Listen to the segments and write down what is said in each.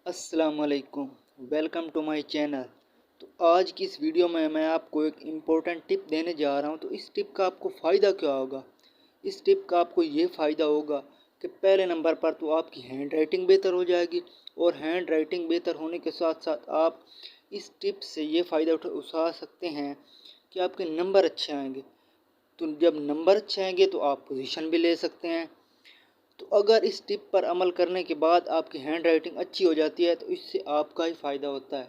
अस्सलाम वालेकुम, welcome to my channel. तो आज की इस वीडियो में मैं आपको एक इम्पोर्टेंट टिप देने जा रहा हूं। तो इस टिप का आपको फ़ायदा क्या होगा? इस टिप का आपको ये फ़ायदा होगा कि पहले नंबर पर तो आपकी हैंड राइटिंग बेहतर हो जाएगी, और हैंड राइटिंग बेहतर होने के साथ साथ आप इस टिप से ये फ़ायदा उठा सकते हैं कि आपके नंबर अच्छे आएंगे। तो जब नंबर अच्छे आएंगे तो आप पोजीशन भी ले सकते हैं। तो अगर इस टिप पर अमल करने के बाद आपकी हैंड राइटिंग अच्छी हो जाती है तो इससे आपका ही फ़ायदा होता है।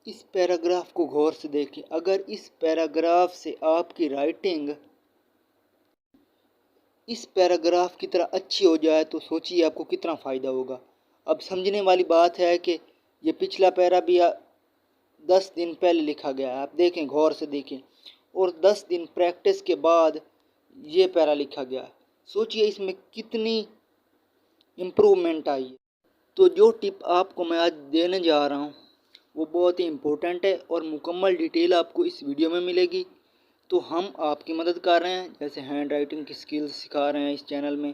इस पैराग्राफ को गौर से देखें। अगर इस पैराग्राफ से आपकी राइटिंग इस पैराग्राफ की तरह अच्छी हो जाए तो सोचिए आपको कितना फ़ायदा होगा। अब समझने वाली बात है कि ये पिछला पैरा भी 10 दिन पहले लिखा गया है। आप देखें, गौर से देखें, और 10 दिन प्रैक्टिस के बाद ये पैरा लिखा गया है। सोचिए इसमें कितनी इम्प्रूवमेंट आई है। तो जो टिप आपको मैं आज देने जा रहा हूँ वो बहुत ही इम्पोर्टेंट है और मुकम्मल डिटेल आपको इस वीडियो में मिलेगी। तो हम आपकी मदद कर रहे हैं, जैसे हैंड राइटिंग की स्किल्स सिखा रहे हैं इस चैनल में।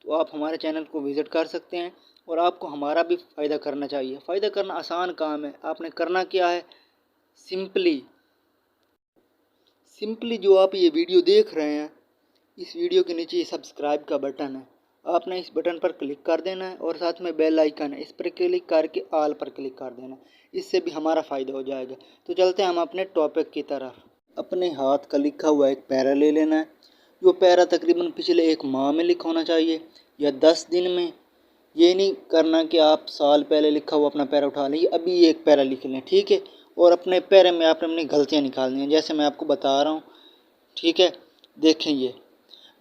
तो आप हमारे चैनल को विज़िट कर सकते हैं और आपको हमारा भी फ़ायदा करना चाहिए। फ़ायदा करना आसान काम है। आपने करना क्या है, सिंपली जो आप ये वीडियो देख रहे हैं, इस वीडियो के नीचे सब्सक्राइब का बटन है, आपने इस बटन पर क्लिक कर देना है, और साथ में बेल आइकन है, इस पर क्लिक करके ऑल पर क्लिक कर देना है। इससे भी हमारा फ़ायदा हो जाएगा। तो चलते हैं हम अपने टॉपिक की तरफ। अपने हाथ का लिखा हुआ एक पैरा ले लेना है। जो पैरा तकरीबन पिछले 1 माह में लिखा होना चाहिए या 10 दिन में। ये नहीं करना कि आप साल पहले लिखा हुआ अपना पैरा उठा लें, अभी एक पैरा लिख लें, ठीक है। और अपने पैरे में आपने अपनी गलतियाँ निकालनी हैं, जैसे मैं आपको बता रहा हूँ, ठीक है। देखें,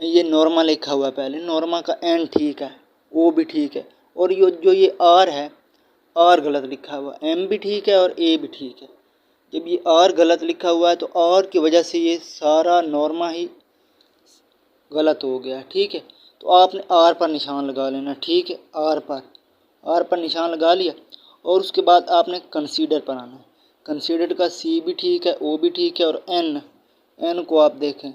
ये नॉर्मल लिखा हुआ है, पहले नॉर्मल का एन ठीक है, ओ भी ठीक है, और ये आर है, आर गलत लिखा हुआ है, एम भी ठीक है और ए भी ठीक है। जब ये आर गलत लिखा हुआ है तो आर की वजह से ये सारा नॉर्मा ही गलत हो गया, ठीक है। तो आपने आर पर निशान लगा लेना, ठीक है। आर पर निशान लगा लिया, और उसके बाद आपने कंसीडर पर आना है। कंसीडर का सी भी ठीक है, ओ भी ठीक है, और एन को आप देखें,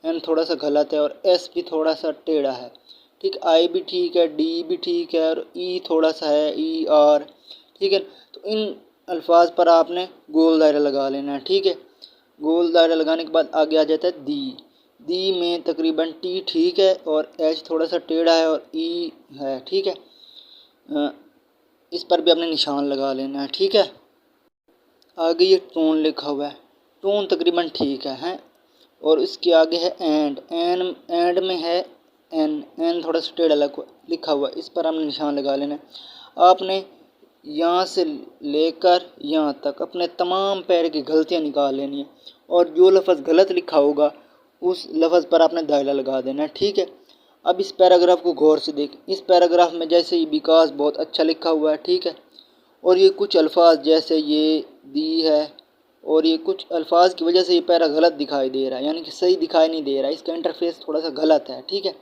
एन थोड़ा सा गलत है और एस भी थोड़ा सा टेढ़ा है, ठीक। आई भी ठीक है, डी भी ठीक है, और ई थोड़ा सा है, ई आर, ठीक है। तो इन अल्फाज पर आपने गोल दायरा लगा लेना है, ठीक है। गोल दायरा लगाने के बाद आगे आ जाता है दी में तकरीबन टी ठीक है, और एच थोड़ा सा टेढ़ा है, और ई है, ठीक है। इस पर भी आपने निशान लगा लेना है, ठीक है। आगे ये टोन लिखा हुआ है, टोन तकरीबन ठीक है, और इसके आगे है एंड में है एन थोड़ा सा टेढ़ा लिखा हुआ है, इस पर हमने निशान लगा लेना है। आपने यहाँ से लेकर यहाँ तक अपने तमाम पैर की गलतियाँ निकाल लेनी है, और जो लफ्ज़ गलत लिखा होगा उस लफ्ज़ पर आपने दायरा लगा देना है, ठीक है। अब इस पैराग्राफ को गौर से देखें। इस पैराग्राफ में जैसे ये विकास बहुत अच्छा लिखा हुआ है, ठीक है, और ये कुछ अल्फाज जैसे ये दी है, और ये कुछ अल्फाज की वजह से ये पैरा गलत दिखाई दे रहा है, यानी कि सही दिखाई नहीं दे रहा है, इसका इंटरफेस थोड़ा सा गलत है, ठीक है।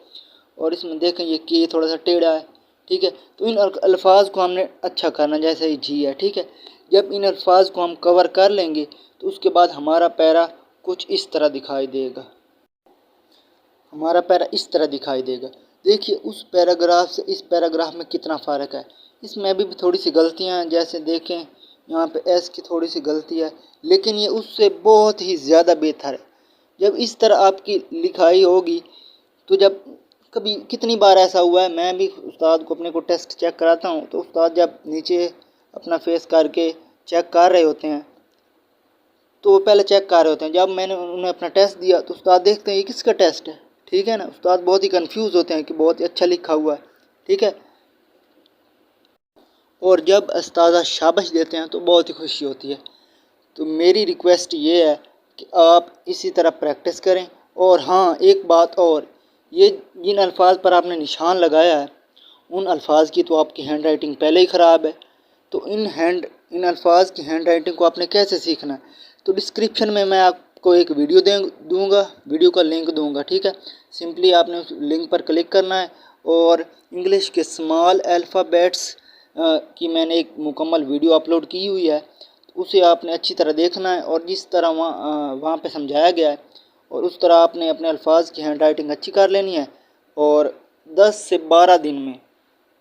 और इसमें देखें ये के थोड़ा सा टेढ़ा है, ठीक है। तो इन अल्फाज को हमने अच्छा करना, जैसे ये जी है, ठीक है। जब इन अल्फाज को हम कवर कर लेंगे तो उसके बाद हमारा पैरा कुछ इस तरह दिखाई देगा, हमारा पैरा इस तरह दिखाई देगा। देखिए उस पैराग्राफ से इस पैराग्राफ में कितना फ़र्क है। इसमें अभी भी थोड़ी सी गलतियाँ हैं, जैसे देखें यहाँ पे एस की थोड़ी सी गलती है, लेकिन ये उससे बहुत ही ज़्यादा बेहतर है। जब इस तरह आपकी लिखाई होगी तो जब कभी कितनी बार ऐसा हुआ है, मैं भी उस्ताद को अपने को टेस्ट चेक कराता हूँ, तो उस्ताद जब नीचे अपना फेस करके चेक कर रहे होते हैं तो वो पहले चेक कर रहे होते हैं। जब मैंने उन्हें अपना टेस्ट दिया तो उस्ताद देखते हैं ये किसका टेस्ट है, ठीक है ना। उस्ताद बहुत ही कंफ्यूज होते हैं कि बहुत ही अच्छा लिखा हुआ है, ठीक है। और जब उस्ताद शाबाश देते हैं तो बहुत ही खुशी होती है। तो मेरी रिक्वेस्ट ये है कि आप इसी तरह प्रैक्टिस करें। और हाँ, एक बात और, ये जिन अल्फाज पर आपने निशान लगाया है उन अल्फाज की तो आपकी हैंड राइटिंग पहले ही ख़राब है। तो इन अल्फाज की हैंड राइटिंग को आपने कैसे सीखना है, तो डिस्क्रिप्शन में मैं आपको एक वीडियो दूंगा, वीडियो का लिंक दूंगा, ठीक है। सिंपली आपने उस लिंक पर क्लिक करना है, और इंग्लिश के स्मॉल अल्फ़ाबेट्स की मैंने एक मुकम्मल वीडियो अपलोड की हुई है, तो उसे आपने अच्छी तरह देखना है, और जिस तरह वहाँ पे समझाया गया है और उस तरह आपने अपने अल्फाज की हैंड राइटिंग अच्छी कर लेनी है। और 10 से 12 दिन में